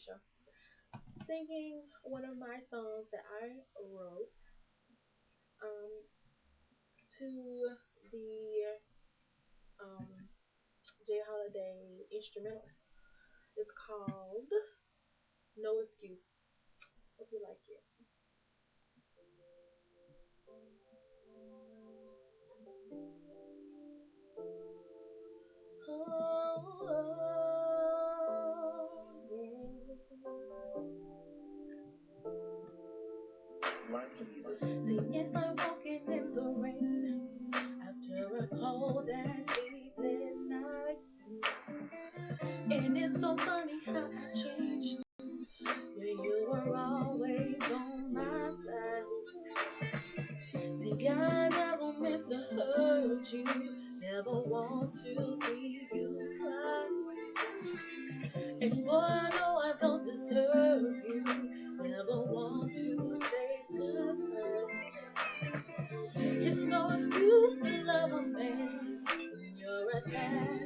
Alicia, singing one of my songs that I wrote um, to the Jay Holiday instrumental. It's called No Excuse. Hope you like it. Oh, yeah. See, it's like walking in the rain after a cold and sleepless night. And it's so funny how I changed when you were always on my side. See, I never meant to hurt you, never want to see you cry. And boy, I know I don't deserve you, never want to say goodbye. It's no excuse to love a man when you're attached